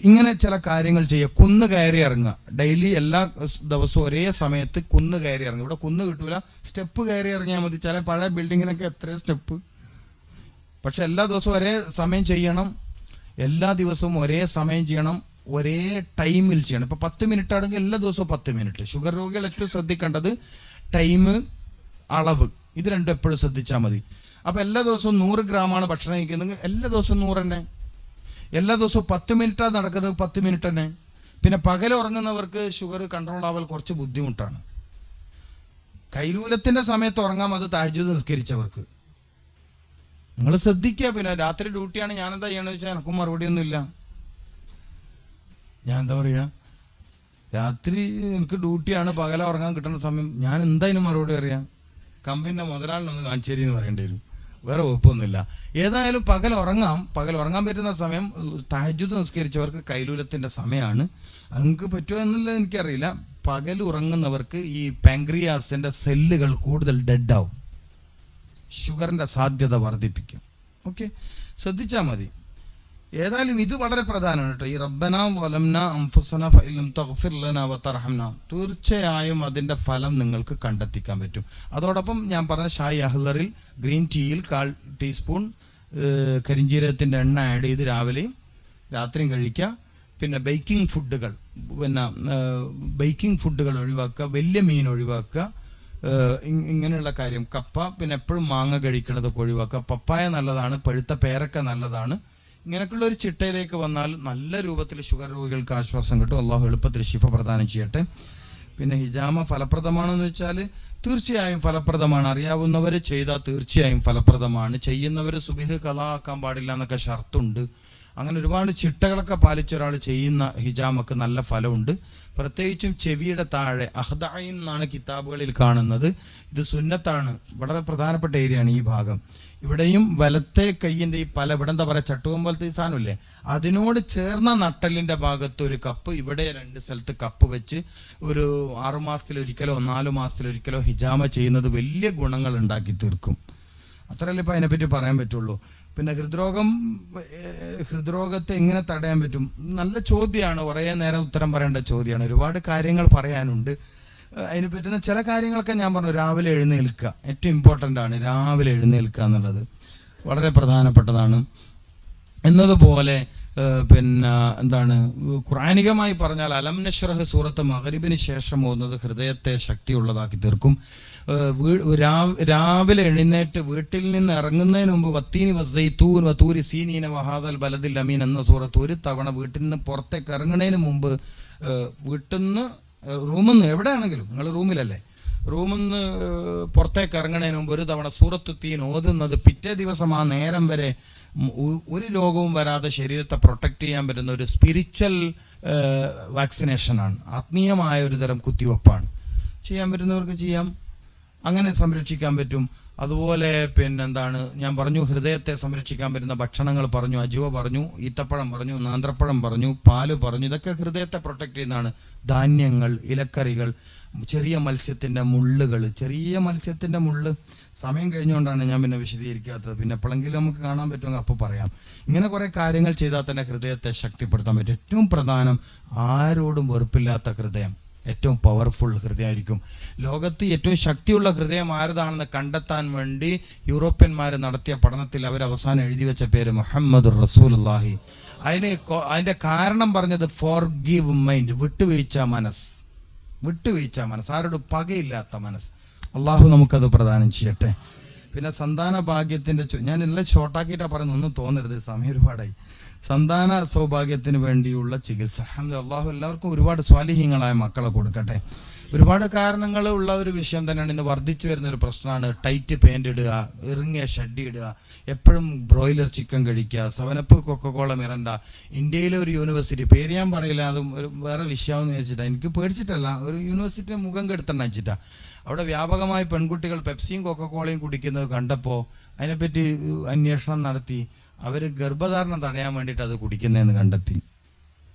ഇങ്ങനെ ചില കാര്യങ്ങൾ ചെയ്യുക. കുന്ന് കയറി ഇറങ്ങുക. ഡെയിലി എല്ലാ ദിവസവും ഒരേ സമയത്ത് കുന്ന് കയറി ഇറങ്ങുക. ഇവിടെ കുന്ന് കിട്ടൂല, സ്റ്റെപ്പ് കയറി ഇറങ്ങിയാൽ മതി. ചില പഴയ ബിൽഡിങ്ങിനൊക്കെ എത്രയോ സ്റ്റെപ്പ്. പക്ഷെ എല്ലാ ദിവസവും ഒരേ സമയം ചെയ്യണം, എല്ലാ ദിവസവും ഒരേ സമയം ചെയ്യണം, ഒരേ ടൈമിൽ ചെയ്യണം. ഇപ്പൊ 10 മിനിറ്റ് ആണെങ്കിൽ എല്ലാ ദിവസവും 10 മിനിറ്റ്. ഷുഗർ രോഗികൾ ഏറ്റവും ശ്രദ്ധിക്കേണ്ടത് ടൈം, അളവ്, ഇത് രണ്ടും എപ്പോഴും ശ്രദ്ധിച്ചാൽ മതി. അപ്പൊ എല്ലാ ദിവസവും 100 ഗ്രാമാണ് ഭക്ഷണം കഴിക്കുന്നത്, എല്ലാ ദിവസവും 100 തന്നെ. എല്ലാ ദിവസവും 10 മിനിറ്റാണ് നടക്കുന്നത്, 10 മിനിറ്റ് തന്നെ. പിന്നെ പകൽ ഉറങ്ങുന്നവർക്ക് ഷുഗർ കൺട്രോൾ ആവാൻ കുറച്ച് ബുദ്ധിമുട്ടാണ്. കൈലൂലത്തിന്റെ സമയത്ത് ഉറങ്ങാം, അത് തഹജ്ജുദ് നിസ്കരിച്ചവർക്ക്. നിങ്ങൾ ശ്രദ്ധിക്കുക. പിന്നെ രാത്രി ഡ്യൂട്ടിയാണ്, ഞാനെന്താ ചെയ്യണമെന്ന് വെച്ചാൽ എനക്കും മറുപടി ഒന്നുമില്ല. ഞാൻ എന്താ പറയാ, രാത്രി എനിക്ക് ഡ്യൂട്ടിയാണ്, പകല ഉറങ്ങാൻ കിട്ടുന്ന സമയം ഞാൻ എന്തായാലും മറുപടി അറിയാം. കമ്പനിന്റെ മുതലാളിനൊന്ന് കാണിച്ചേരി എന്ന് പറയേണ്ടി വരും, വേറെ കുഴപ്പമൊന്നുമില്ല. ഏതായാലും പകൽ ഉറങ്ങാൻ പറ്റുന്ന സമയം തഹജ്ജുദ് നിസ്കരിച്ചവർക്ക് കൈലൂലത്തിന്റെ സമയമാണ്. നിങ്ങൾക്ക് പറ്റുമോ എന്നുള്ളത് എനിക്കറിയില്ല. പകൽ ഉറങ്ങുന്നവർക്ക് ഈ പാങ്ക്രിയാസിന്റെ സെല്ലുകൾ കൂടുതൽ ഡെഡാവും, ഷുഗറിന്റെ സാധ്യത വർദ്ധിപ്പിക്കും. ഓക്കെ, ശ്രദ്ധിച്ചാൽ മതി. ഏതായാലും ഇത് വളരെ പ്രധാനമാണ് കേട്ടോ. ഈ റബ്ബന വലംന അൻഫുസന ഫഇല്ലം തഗ്ഫിർ ലനാ വതർഹംന, തീർച്ചയായും അതിന്റെ ഫലം നിങ്ങൾക്ക് കണ്ടെത്തിക്കാൻ പറ്റും. അതോടൊപ്പം ഞാൻ പറഞ്ഞ ഷായ് അഹ്ലറിൽ ഗ്രീൻ ടീയിൽ 1/4 ടീസ്പൂൺ കരിഞ്ജീരകത്തിന്റെ എണ്ണ ആഡ് ചെയ്ത് രാവിലെയും രാത്രിയും കഴിക്കുക. പിന്നെ ബേക്കിംഗ് ഫുഡുകൾ ഒഴിവാക്കുക, വലിയ മീൻ ഒഴിവാക്കുക, ഇങ്ങനെയുള്ള കാര്യം. കപ്പ, പിന്നെ എപ്പോഴും മാങ്ങ കഴിക്കണതൊക്കെ ഒഴിവാക്കുക. പപ്പായ നല്ലതാണ്, പഴുത്ത പേരക്ക നല്ലതാണ്. ഇങ്ങനെയൊക്കെയുള്ള ഒരു ചിട്ടയിലേക്ക് വന്നാൽ നല്ല രൂപത്തിൽ ഷുഗർ രോഗികൾക്ക് ആശ്വാസം കിട്ടും. അള്ളാഹു എളുപ്പത്തിൽ ശിഫ പ്രദാനം ചെയ്യട്ടെ. പിന്നെ ഹിജാമ ഫലപ്രദമാണെന്ന് വെച്ചാൽ തീർച്ചയായും ഫലപ്രദമാണ്. അറിയാവുന്നവർ ചെയ്താൽ തീർച്ചയായും ഫലപ്രദമാണ്. ചെയ്യുന്നവർ സുബ്ഹ് ഖളാ ആക്കാൻ പാടില്ല എന്നൊക്കെ ഷർത്തുണ്ട്. അങ്ങനെ ഒരുപാട് ചിട്ടകളൊക്കെ പാലിച്ച ഒരാൾ ചെയ്യുന്ന ഹിജാമക്ക് നല്ല ഫലമുണ്ട്. പ്രത്യേകിച്ചും ചെവിയുടെ താഴെ അഹ്ദഈൻ എന്നാണ് കിതാബുകളിൽ കാണുന്നത്. ഇത് സുന്നത്താണ്, വളരെ പ്രധാനപ്പെട്ട ഏരിയയാണ് ഈ ഭാഗം. ഇവിടെയും വലത്തെ കൈയിന്റെ ഈ ഇവിടെ എന്താ പറയുക, ചട്ടുകൊമ്പലത്തെ ഈ സാധനമില്ലേ, അതിനോട് ചേർന്ന നട്ടലിന്റെ ഭാഗത്ത് ഒരു കപ്പ്, ഇവിടെ 2 സ്ഥലത്ത് കപ്പ് വെച്ച് ഒരു 6 മാസത്തിലൊരിക്കലോ 4 മാസത്തിലൊരിക്കലോ ഹിജാമ ചെയ്യുന്നത് വലിയ ഗുണങ്ങൾ ഉണ്ടാക്കി തീർക്കും. അത്രയല്ലേ ഇപ്പം അതിനെപ്പറ്റി പറയാൻ പറ്റുള്ളൂ. പിന്നെ ഹൃദ്രോഗത്തെ എങ്ങനെ തടയാൻ പറ്റും? നല്ല ചോദ്യമാണ്, കുറേ നേരം ഉത്തരം പറയേണ്ട ചോദ്യമാണ്. ഒരുപാട് കാര്യങ്ങൾ പറയാനുണ്ട്. അതിന് പറ്റുന്ന ചില കാര്യങ്ങളൊക്കെ ഞാൻ പറഞ്ഞു. രാവിലെ എഴുന്നേൽക്കുക ഏറ്റവും ഇമ്പോർട്ടൻ്റ് ആണ്. രാവിലെ എഴുന്നേൽക്കുക എന്നുള്ളത് വളരെ പ്രധാനപ്പെട്ടതാണ്. എന്നതുപോലെ പിന്നെ എന്താണ്, ഖുർആനികമായി പറഞ്ഞാൽ അലം നശ്റഹ് സൂറത്ത് മഗ്രിബിന് ശേഷം ഓതുന്നത് ഹൃദയത്തെ ശക്തിയുള്ളതാക്കി തീർക്കും. രാവിലെ എഴുന്നേറ്റ് വീട്ടിൽ നിന്ന് ഇറങ്ങുന്നതിന് മുമ്പ് വത്തീനി വസ്സൈത്തൂൻ വതൂരി സീനീന വഹാദൽ ബലദിൽ അമീൻ എന്ന സൂറത്ത് ഒരു തവണ വീട്ടിൽ നിന്ന് പുറത്തേക്ക് ഇറങ്ങുന്നതിന് മുമ്പ്, വീട്ടിൽ നിന്ന് റൂമിൽ നിന്ന് എവിടെയാണെങ്കിലും, നിങ്ങൾ റൂമിലല്ലേ, റൂമിൽ നിന്ന് പുറത്തേക്ക് ഇറങ്ങുന്നതിന് മുമ്പ് ഒരു തവണ സൂറത്ത് തീൻ ഓതുന്നത് പിറ്റേ ദിവസം ആ നേരം വരെ ഒരു രോഗവും വരാതെ ശരീരത്തെ പ്രൊട്ടക്ട് ചെയ്യാൻ പറ്റുന്ന ഒരു സ്പിരിച്വൽ വാക്സിനേഷനാണ്. ആത്മീയമായ ഒരു തരം കുത്തിവെപ്പാണ്. ചെയ്യാൻ പറ്റുന്നവർക്ക് ചെയ്യാം, അങ്ങനെ സംരക്ഷിക്കാൻ പറ്റും. അതുപോലെ പിന്നെന്താണ്, ഞാൻ പറഞ്ഞു ഹൃദയത്തെ സംരക്ഷിക്കാൻ പറ്റുന്ന ഭക്ഷണങ്ങൾ പറഞ്ഞു. അജുവ പറഞ്ഞു, ഈത്തപ്പഴം പറഞ്ഞു, നാന്ത്രപ്പഴം പറഞ്ഞു, പാല് പറഞ്ഞു. ഇതൊക്കെ ഹൃദയത്തെ പ്രൊട്ടക്ട് ചെയ്യുന്നതാണ്. ധാന്യങ്ങൾ, ഇലക്കറികൾ, ചെറിയ മത്സ്യത്തിന്റെ മുള്ള്. സമയം കഴിഞ്ഞുകൊണ്ടാണ് ഞാൻ പിന്നെ വിശദീകരിക്കാത്തത്. പിന്നെ എപ്പോഴെങ്കിലും നമുക്ക് കാണാൻ പറ്റുമെങ്കിൽ അപ്പോൾ പറയാം. ഇങ്ങനെ കുറെ കാര്യങ്ങൾ ചെയ്താൽ തന്നെ ഹൃദയത്തെ ശക്തിപ്പെടുത്താൻ പറ്റും. ഏറ്റവും പ്രധാനം, ആരോടും വെറുപ്പില്ലാത്ത ഹൃദയം ഏറ്റവും പവർഫുൾ ഹൃദയമായിരിക്കും. ലോകത്ത് ഏറ്റവും ശക്തിയുള്ള ഹൃദയം ആരതാണെന്ന് കണ്ടെത്താൻ വേണ്ടി യൂറോപ്യന്മാർ നടത്തിയ പഠനത്തിൽ അവർ അവസാനം എഴുതി വെച്ച പേര് മുഹമ്മദുർ റസൂലുള്ളാഹി. അതിന്റെ കാരണം പറഞ്ഞത് ഫോർഗീവ് മൈൻഡ്, വിട്ടുവീഴ്ച മനസ്സ്, ആരോടും പകയില്ലാത്ത മനസ്സ്. അള്ളാഹു നമുക്കത് പ്രദാനം ചെയ്യട്ടെ. പിന്നെ സന്താന ഭാഗ്യത്തിന്റെ ഞാൻ എല്ലാം ഷോർട്ടാക്കിയിട്ടാണ് പറയുന്നത്, ഒന്നും തോന്നരുത്, സമയം ഒരുപാടായി. സന്താന സൗഭാഗ്യത്തിന് വേണ്ടിയുള്ള ചികിത്സ. അള്ളാഹു എല്ലാവർക്കും ഒരുപാട് സ്വാലിഹീങ്ങളായ മക്കളെ കൊടുക്കട്ടെ. ഒരുപാട് കാരണങ്ങൾ ഉള്ള ഒരു വിഷയം തന്നെയാണ്. ഇന്ന് വർദ്ധിച്ചു വരുന്ന ഒരു പ്രശ്നമാണ് ടൈറ്റ് പാൻറ് ഇടുക, ഇറങ്ങിയ ഷഡ്ഡി ഇടുക, എപ്പോഴും ബ്രോയിലർ ചിക്കൻ കഴിക്കുക, 7up കൊക്കക്കോള മിറണ്ട. ഇന്ത്യയിലെ ഒരു യൂണിവേഴ്സിറ്റി, പേര് ഞാൻ പറയില്ല, അതും ഒരു വേറെ വിഷയമെന്ന് വെച്ചിട്ടാണ്, എനിക്ക് പേടിച്ചിട്ടല്ല, ഒരു യൂണിവേഴ്സിറ്റി മുഖം കെടുത്തണ്ട വെച്ചിട്ടാ. അവിടെ വ്യാപകമായി പെൺകുട്ടികൾ പെപ്സിയും കൊക്കക്കോളയും കുടിക്കുന്നത് കണ്ടപ്പോൾ അതിനെപ്പറ്റി അന്വേഷണം നടത്തി. അവർ ഗർഭധാരണം തടയാൻ വേണ്ടിയിട്ട് അത് കുടിക്കുന്നതെന്ന് കണ്ടെത്തി.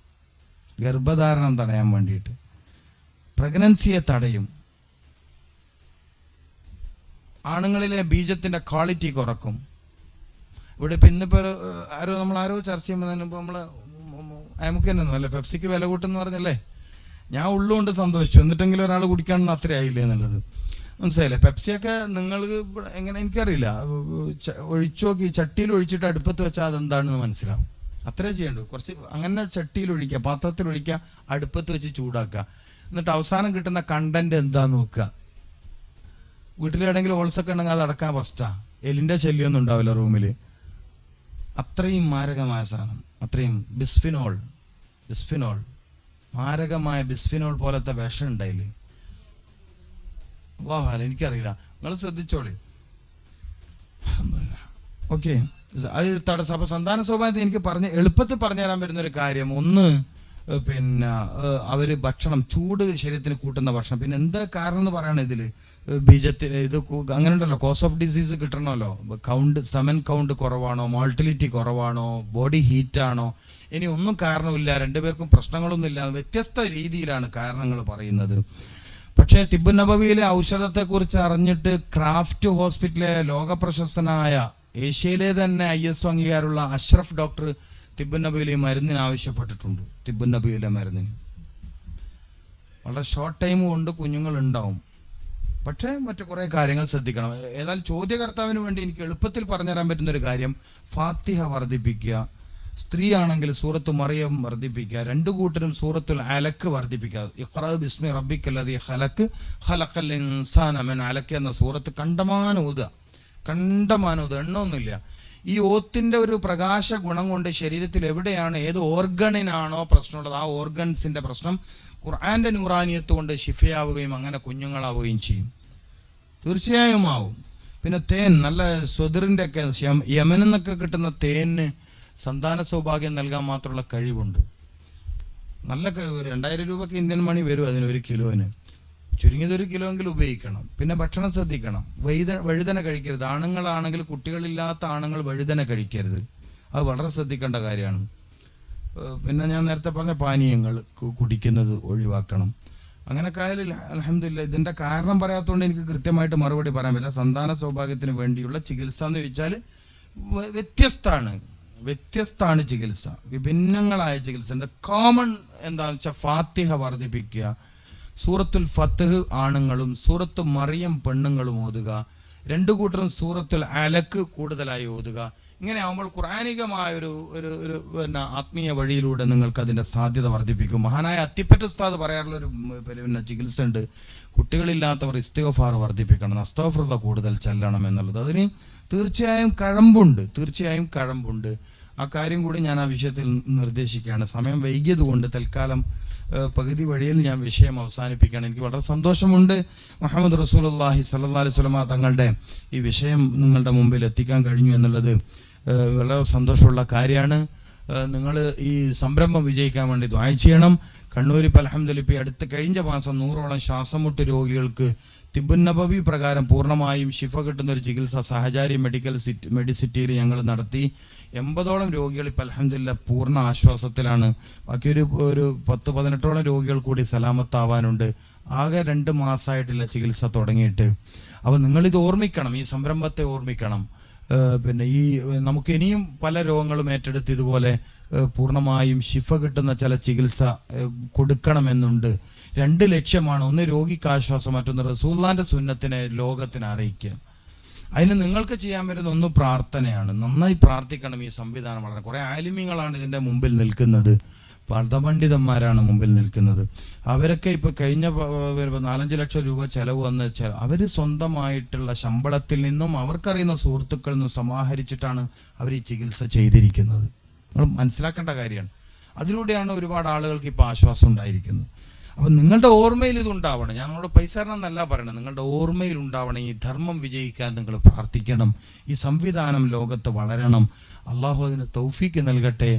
ഗർഭധാരണം തടയാൻ വേണ്ടിയിട്ട്, പ്രഗ്നൻസിയെ തടയും, ആണുങ്ങളിലെ ബീജത്തിന്റെ ക്വാളിറ്റി കുറക്കും. ഇവിടെ ഇപ്പം ഇന്നിപ്പോൾ ആരോ ചർച്ച ചെയ്യുമ്പോൾ നമ്മൾ നമുക്ക് തന്നെ അല്ലേ, പെപ്സിക്ക് വില കൂട്ടെന്ന് പറഞ്ഞല്ലേ, ഞാൻ ഉള്ളുകൊണ്ട് സന്തോഷിച്ചു, എന്നിട്ടെങ്കിലും ഒരാൾ കുടിക്കാണെന്ന് അത്ര ആയില്ലേ എന്നുള്ളത് മനസ്സിലായില്ലേ. പെപ്സിയൊക്കെ നിങ്ങൾ എങ്ങനെ എനിക്കറിയില്ല, ഒഴിച്ചു നോക്കി ചട്ടിയിൽ ഒഴിച്ചിട്ട് അടുപ്പത്ത് വെച്ചാൽ അതെന്താണെന്ന് മനസ്സിലാവും, അത്രേ ചെയ്യണ്ടു. കുറച്ച് അങ്ങനെ ചട്ടിയിൽ ഒഴിക്കുക, പാത്രത്തിൽ ഒഴിക്കുക, അടുപ്പത്ത് വെച്ച് ചൂടാക്കുക, എന്നിട്ട് അവസാനം കിട്ടുന്ന കണ്ടന്റ് എന്താ നോക്കുക. വീട്ടിലെവിടെയെങ്കിലും ഹോൾസൊക്കെ ഉണ്ടെങ്കിൽ അത് അടക്കാൻ ഫസ്റ്റാ, എലിന്റെ ശല്യമൊന്നും ഉണ്ടാവില്ല റൂമിൽ. അത്രയും മാരകമായ സാധനം, അത്രയും ബിസ്ഫിനോൾ മാരകമായ ബിസ്ഫിനോൾ പോലത്തെ വിഷം ഉണ്ടായില്ലേ. അല്ലാഹു എനിക്കറിയില്ല, നിങ്ങൾ ശ്രദ്ധിച്ചോളി. ഓക്കെ, അത് തടസ്സം. അപ്പൊ സന്താന സൗഭാഗ്യത്തെ എനിക്ക് എളുപ്പത്തിൽ പറഞ്ഞു തരാൻ പറ്റുന്ന ഒരു കാര്യം, ഒന്ന് പിന്നെ അവര് ഭക്ഷണം, ചൂട് ശരീരത്തിന് കൂട്ടുന്ന ഭക്ഷണം. പിന്നെ എന്താ കാരണം എന്ന് പറയണ ഇതില് ബീജത്തിന് ഇത് അങ്ങനെ ഉണ്ടല്ലോ, കോസ് ഓഫ് ഡിസീസ് കിട്ടണമല്ലോ, സെമൻ കൗണ്ട് കുറവാണോ, മോർട്ടിലിറ്റി കുറവാണോ, ബോഡി ഹീറ്റാണോ, ഇനി ഒന്നും കാരണമില്ല, രണ്ടുപേർക്കും പ്രശ്നങ്ങളൊന്നും ഇല്ല, വ്യത്യസ്ത രീതിയിലാണ് കാരണങ്ങൾ പറയുന്നത്. പക്ഷേ തിബ്ബ് നബവിയിലെ ഔഷധത്തെ കുറിച്ച് അറിഞ്ഞിട്ട് ക്രാഫ്റ്റ് ഹോസ്പിറ്റലിലെ ലോകപ്രശസ്തനായ ഏഷ്യയിലെ തന്നെ ISO അംഗീകാരമുള്ള അഷ്റഫ് ഡോക്ടർ തിബ്ബ് നബവിയിലെ മരുന്നിന് ആവശ്യപ്പെട്ടിട്ടുണ്ട്. തിബ്ബ് നബവിയിലെ മരുന്നിന് വളരെ ഷോർട്ട് ടൈം കൊണ്ട് കുഞ്ഞുങ്ങൾ ഉണ്ടാവും, പക്ഷേ മറ്റു കുറെ കാര്യങ്ങൾ ശ്രദ്ധിക്കണം. ഏതായാലും ചോദ്യകർത്താവിന് വേണ്ടി എനിക്ക് എളുപ്പത്തിൽ പറഞ്ഞുതരാൻ പറ്റുന്ന ഒരു കാര്യം, ഫാത്തിഹ വർദ്ധിപ്പിക്കുക, സ്ത്രീ ആണെങ്കിൽ സൂറത്ത് മറിയം വർദ്ധിപ്പിക്കുക, രണ്ടു കൂട്ടരും സൂറത്തുൽ അലക്ക് വർദ്ധിപ്പിക്കുക. ഇഖ്റാ ബിസ്മി റബ്ബിക്കല്ലദീ ഖലഖ് ഖലഖൽ ഇൻസാന മിൻ അലക്ക് എന്ന സൂറത്ത് കണ്ടമാനം ഓതുക, എണ്ണമൊന്നുമില്ല. ഈ ഓത്തിന്റെ ഒരു പ്രകാശ ഗുണം കൊണ്ട് ശരീരത്തിൽ എവിടെയാണ്, ഏത് ഓർഗണിനാണോ പ്രശ്നമുള്ളത്, ആ ഓർഗൻസിന്റെ പ്രശ്നം ഖുർആന്റെ നൂറാനിയത്ത് കൊണ്ട് ശിഫയാവുകയും അങ്ങനെ കുഞ്ഞുങ്ങളാവുകയും ചെയ്യും, തീർച്ചയായും ആവും. പിന്നെ തേൻ, നല്ല സ്വദറിന്റെ ഒക്കെ യമനിൽ നിന്നൊക്കെ കിട്ടുന്ന തേന് സന്താന സൗഭാഗ്യം നൽകാൻ മാത്രമുള്ള കഴിവുണ്ട്. നല്ല 2000 രൂപക്ക് ഇന്ത്യൻ മണി വരും അതിന്, 1 കിലോന് ചുരുങ്ങിയത് 1 കിലോ എങ്കിലും ഉപയോഗിക്കണം. പിന്നെ ഭക്ഷണം ശ്രദ്ധിക്കണം, വഴുതന കഴിക്കരുത്. ആണുങ്ങളാണെങ്കിൽ, കുട്ടികളില്ലാത്ത ആണുങ്ങൾ വഴുതന കഴിക്കരുത്, അത് വളരെ ശ്രദ്ധിക്കേണ്ട കാര്യമാണ്. പിന്നെ ഞാൻ നേരത്തെ പറഞ്ഞ പാനീയങ്ങൾ കുടിക്കുന്നത് ഒഴിവാക്കണം. അങ്ങനെയൊക്കെ ആയാലും അൽഹംദുലില്ലാ. ഇതിന്റെ കാരണം പറയാത്തതുകൊണ്ട് എനിക്ക് കൃത്യമായിട്ട് മറുപടി പറയാൻ പറ്റില്ല. സന്താന സൗഭാഗ്യത്തിന് വേണ്ടിയുള്ള ചികിത്സ എന്ന് ചോദിച്ചാൽ വ്യത്യസ്തമാണ് ചികിത്സ, വിഭിന്നങ്ങളായ ചികിത്സ. കോമൺ എന്താണെന്ന് വെച്ചാൽ ഫാത്തിഹ വർദ്ധിപ്പിക്കുക, സൂറത്തുൽ ഫത്ഹ് ആണുങ്ങളും സൂറത്തു മറിയം പെണ്ണുങ്ങളും ഓതുക, രണ്ടു കൂട്ടരും സൂറത്തുൽ അലക്ക് കൂടുതലായി ഓതുക. ഇങ്ങനെ ആകുമ്പോൾ ഖുർആനികമായ ഒരു പിന്നെ ആത്മീയ വഴിയിലൂടെ നിങ്ങൾക്ക് അതിന്റെ സാധ്യത വർദ്ധിപ്പിക്കും. മഹാനായ അത്തിപ്പറ്റ ഉസ്താദ് പറയാറുള്ള ഒരു പിന്നെ ചികിത്സ ഉണ്ട്, കുട്ടികളില്ലാത്തവർ ഇസ്തിഗ്ഫാർ വർദ്ധിപ്പിക്കണം, അസ്തഗ്ഫിറുല്ലാഹ് കൂടുതൽ ചെല്ലണം എന്നുള്ളത്. അതിന് തീർച്ചയായും കഴമ്പുണ്ട്. ആ കാര്യം കൂടി ഞാൻ ആ വിഷയത്തിൽ നിർദ്ദേശിക്കുകയാണ്. സമയം വൈകിയത് കൊണ്ട് തൽക്കാലം പകുതി വഴിയിൽ ഞാൻ വിഷയം അവസാനിപ്പിക്കുകയാണ്. എനിക്ക് വളരെ സന്തോഷമുണ്ട്, മുഹമ്മദ് റസൂലുള്ളാഹി സ്വല്ലല്ലാഹി അലൈഹി വസല്ലമ തങ്ങളുടെ ഈ വിഷയം നിങ്ങളുടെ മുമ്പിൽ എത്തിക്കാൻ കഴിഞ്ഞു എന്നുള്ളത് വളരെ സന്തോഷമുള്ള കാര്യമാണ്. നിങ്ങൾ ഈ സംരംഭം വിജയിക്കാൻ വേണ്ടി ദുആ ചെയ്യണം. കണ്ണൂരിപ്പോൾ അൽഹംദുലില്ലാഹ് കഴിഞ്ഞ മാസം 100ഓളം ശ്വാസമുട്ട് രോഗികൾക്ക് തിബ്ബുൻ നബവി പ്രകാരം പൂർണ്ണമായും ശിഫ കിട്ടുന്ന ഒരു ചികിത്സ സഹചാരി മെഡിസിറ്റിയിൽ ഞങ്ങൾ നടത്തി. 80ഓളം രോഗികൾ ഇപ്പം അൽഹംദുലില്ലാഹ് പൂർണ്ണ ആശ്വാസത്തിലാണ്. ബാക്കി ഒരു 10-18ഓളം രോഗികൾ കൂടി സലാമത്താവാനുണ്ട്. ആകെ 2 മാസമായിട്ടില്ല ചികിത്സ തുടങ്ങിയിട്ട്. അപ്പോൾ നിങ്ങളിത് ഓർമ്മിക്കണം, ഈ സംരംഭത്തെ ഓർമ്മിക്കണം. പിന്നെ നമുക്ക് ഇനിയും പല രോഗങ്ങളും ഏറ്റെടുത്ത് ഇതുപോലെ പൂർണ്ണമായും ശിഫ കിട്ടുന്ന ചില ചികിത്സ കൊടുക്കണമെന്നുണ്ട്. 2 ലക്ഷ്യമാണ്, ഒന്ന് രോഗിക്ക് ആശ്വാസം, മറ്റൊന്ന് റസൂലുള്ളാഹിന്റെ സുന്നത്തിനെ ലോകത്തിന് അറിയിക്കുക. അതിന് നിങ്ങൾക്ക് ചെയ്യാൻ പറ്റുന്ന ഒന്ന് പ്രാർത്ഥനയാണ്. നന്നായി പ്രാർത്ഥിക്കണം. ഈ സംവിധാനം വളരെ കുറെ ആലിമീങ്ങളാണ് ഇതിന്റെ മുമ്പിൽ നിൽക്കുന്നത്, പണ്ഡിതന്മാരാണ് മുമ്പിൽ നിൽക്കുന്നത്. അവരൊക്കെ ഇപ്പൊ കഴിഞ്ഞ 4-5 ലക്ഷം രൂപ ചെലവ് വന്ന് അവര് സ്വന്തമായിട്ടുള്ള ശമ്പളത്തിൽ നിന്നും അവർക്കറിയുന്ന സുഹൃത്തുക്കളിൽ നിന്നും സമാഹരിച്ചിട്ടാണ് അവർ ഈ ചികിത്സ ചെയ്തിരിക്കുന്നത്. നിങ്ങൾ മനസ്സിലാക്കേണ്ട കാര്യമാണ്. അതിലൂടെയാണ് ഒരുപാട് ആളുകൾക്ക് ഇപ്പൊ ആശ്വാസം ഉണ്ടായിരിക്കുന്നത്. അപ്പൊ നിങ്ങളുടെ ഓർമ്മയിൽ ഇതുണ്ടാവണം. ഞങ്ങളോട് പൈസ എന്നല്ല പറയണം, നിങ്ങളുടെ ഓർമ്മയിൽ ഉണ്ടാവണം. ഈ ധർമ്മം വിജയിക്കാൻ നിങ്ങൾ പ്രാർത്ഥിക്കണം. ഈ സംവിധാനം ലോകത്ത് വളരണം. അള്ളാഹു അതിന് തൗഫീക്ക് നൽകട്ടെ.